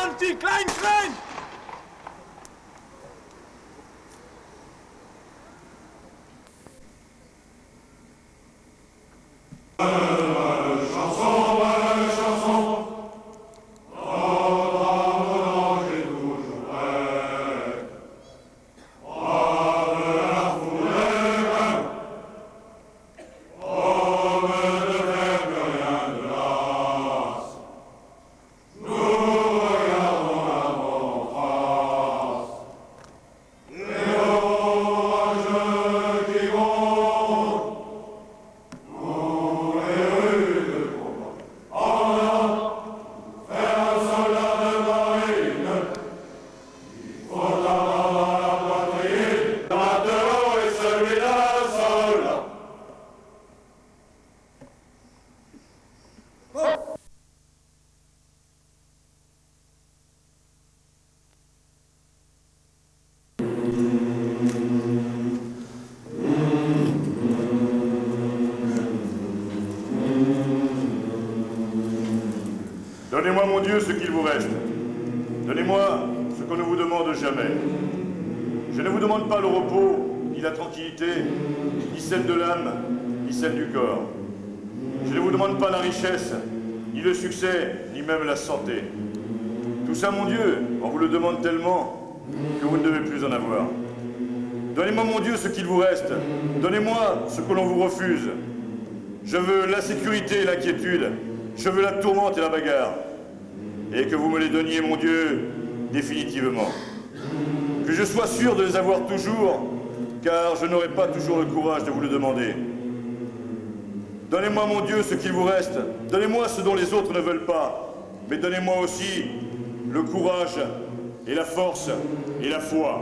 Avanti, klein, klein! Donnez-moi, mon Dieu, ce qu'il vous reste. Donnez-moi ce qu'on ne vous demande jamais. Je ne vous demande pas le repos, ni la tranquillité, ni celle de l'âme, ni celle du corps. Je ne vous demande pas la richesse, ni le succès, ni même la santé. Tout ça, mon Dieu, on vous le demande tellement que vous ne devez plus en avoir. Donnez-moi, mon Dieu, ce qu'il vous reste. Donnez-moi ce que l'on vous refuse. Je veux la sécurité et l'inquiétude. Je veux la tourmente et la bagarre. Et que vous me les donniez, mon Dieu, définitivement. Que je sois sûr de les avoir toujours, car je n'aurai pas toujours le courage de vous le demander. Donnez-moi, mon Dieu, ce qu'il vous reste. Donnez-moi ce dont les autres ne veulent pas. Mais donnez-moi aussi le courage et la force et la foi.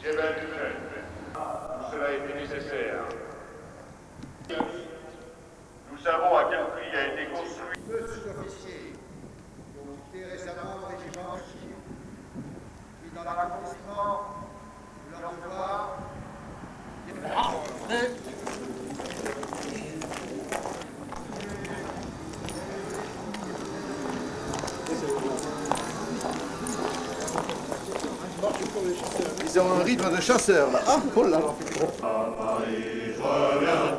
J'ai bien tout fait. Cela a été nécessaire. Nous savons à quel prix a été construit. Deux sous-officiers qui ont quitté récemment le régiment qui, dans l'accomplissement de leur devoir, ils ont un rythme de chasseur là. Ah, oh là là. Paris, je reviens.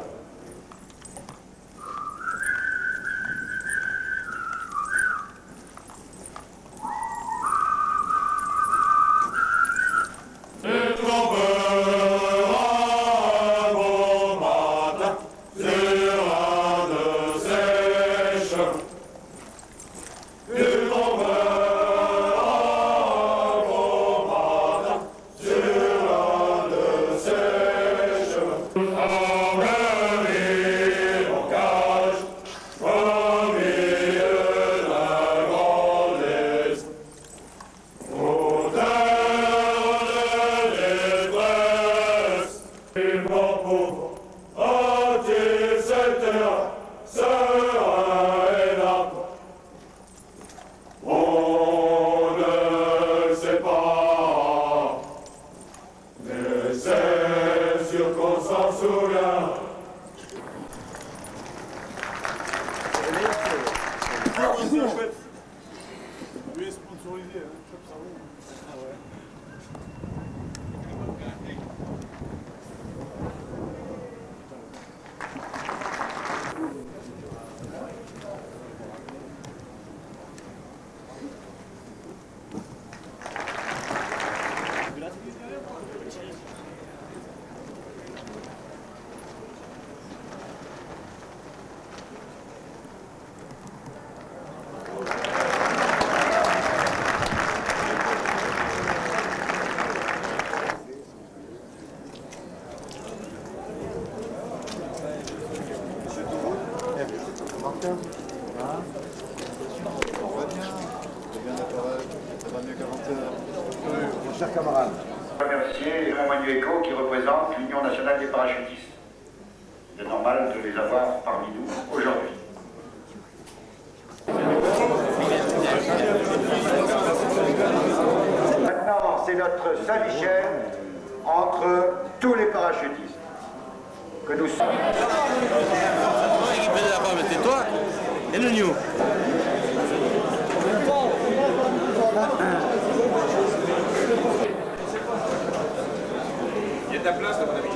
Lui est sponsorisé, hein, comme ça roule. Ah ouais. Mon cher camarade. Je remercie Raymond Manueco qui représente l'Union nationale des parachutistes. C'est normal de les avoir parmi nous aujourd'hui. Maintenant, c'est notre Saint-Michel entre tous les parachutistes que nous sommes. Tais-toi et le new. Il y a de la place là, mon ami.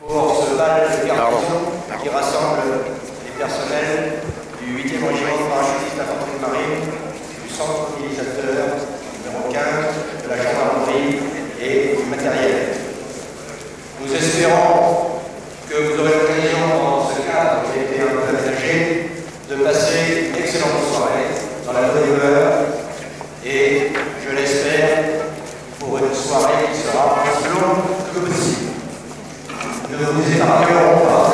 Pour ce bal de garnison qui rassemble les personnels du 8e régiment de parachutistes d'infanterie de marine, du centre utilisateur numéro 15, de la gendarmerie et du matériel. Nous espérons que vous aurez l'occasion, dans ce cadre qui a été un peu aménagé, de passer une excellente soirée dans la bonne humeur et, je l'espère, pour une soirée qui sera aussi longue que possible. Ne vous épargnerons pas.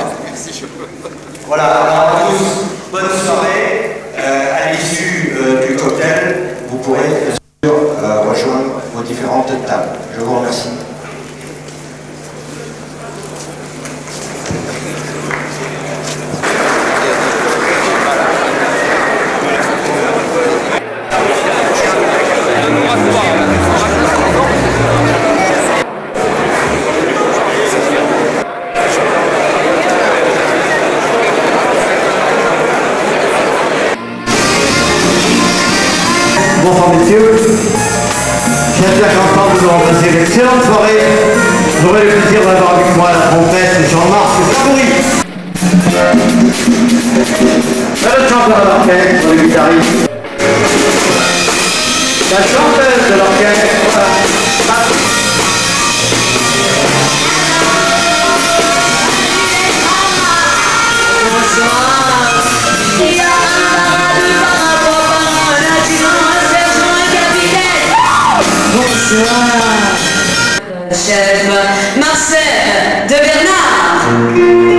Voilà, alors à tous, bonne soirée. À l'issue du cocktail, vous pourrez bien sûr rejoindre vos différentes tables. Je vous remercie. Bonsoir messieurs, j'espère qu'ensemble nous aurons passé une excellente soirée. J'aurai le plaisir d'avoir avec moi la trompette Jean-Marc Favori. Le chanteur d'orchestre, le guitariste. La chanteuse de l'orchestre. Chef Marcel de Bernard.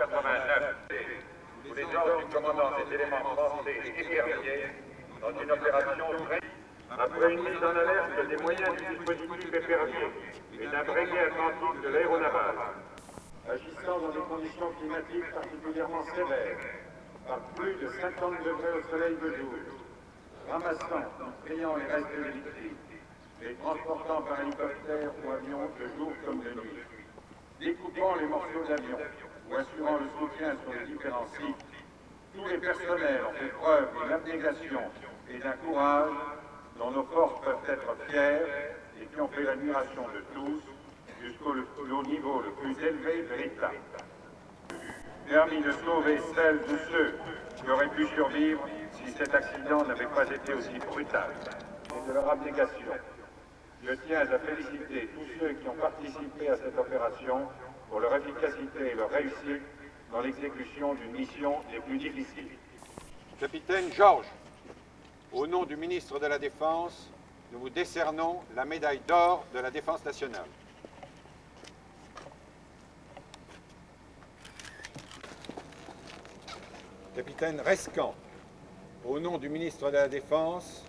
1989, sous les ordres du commandant des éléments français et guerriers, dans une opération très... Après une mise en alerte des moyens du dispositif épervier et d'un breguet atlantique de l'aéronaval, agissant dans des conditions climatiques particulièrement sévères, par plus de 50 degrés au soleil de jour, ramassant, triant les restes de liquide, les transportant par hélicoptère ou avion de jour comme de nuit, découpant les morceaux d'avion ou assurant le soutien sur les différents sites, tous les personnels ont fait preuve d'une abnégation et d'un courage dont nos forces peuvent être fières et qui ont fait l'admiration de tous jusqu'au niveau le plus élevé de l'État. Permis de sauver celles de ceux qui auraient pu survivre si cet accident n'avait pas été aussi brutal. Et de leur abnégation, je tiens à féliciter tous ceux qui ont participé à cette opération pour leur efficacité et leur réussite dans l'exécution d'une mission des plus difficiles. Capitaine Georges, au nom du ministre de la Défense, nous vous décernons la médaille d'or de la Défense nationale. Capitaine Rescan, au nom du ministre de la Défense,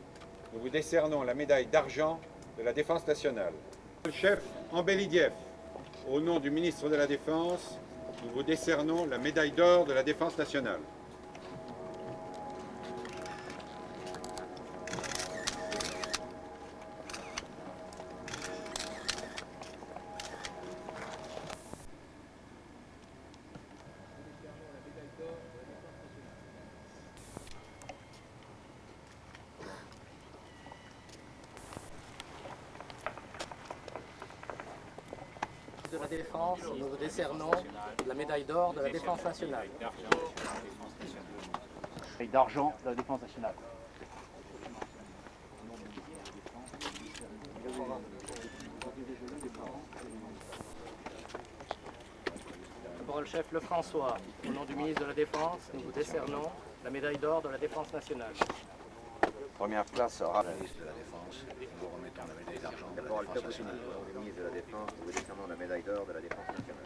nous vous décernons la médaille d'argent de la Défense nationale. Chef Ambelidiev, au nom du ministre de la Défense, nous vous décernons la médaille d'or de la Défense nationale. De la Défense, nous vous décernons la médaille d'or de la Défense nationale. Médaille d'argent de la Défense nationale. Caporal-chef Lefrançois, au nom du ministre de la Défense, nous vous décernons la médaille d'or de la Défense nationale. Première place sera la ministre de la Défense, nous remettons la médaille d'argent de la Défense nationale. Le ministre de la Défense, nous décernons la médaille d'or de la Défense nationale.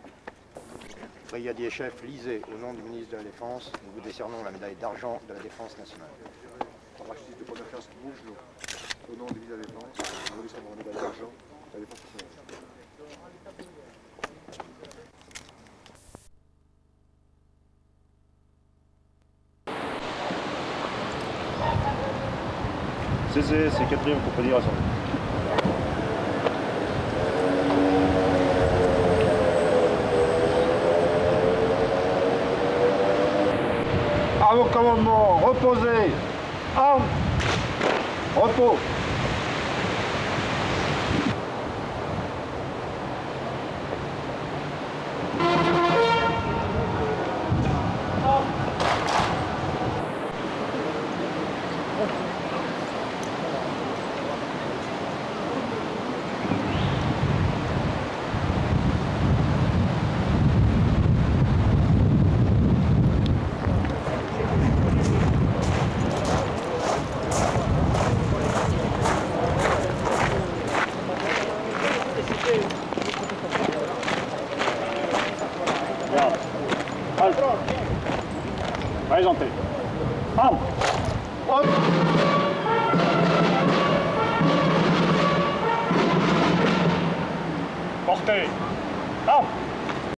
Brigadier chef Lisée, au nom du ministre de la Défense, nous vous décernons la médaille d'argent de la Défense nationale. Parachutiste de première classe Rougelot, au nom du ministre de la Défense, nous vous décernons la médaille d'argent de la Défense nationale. C'est 4e compagnie rassemblée. À vos commandements, reposez, armes, repos. Présentez. Armes. Hop. Portez. Armes.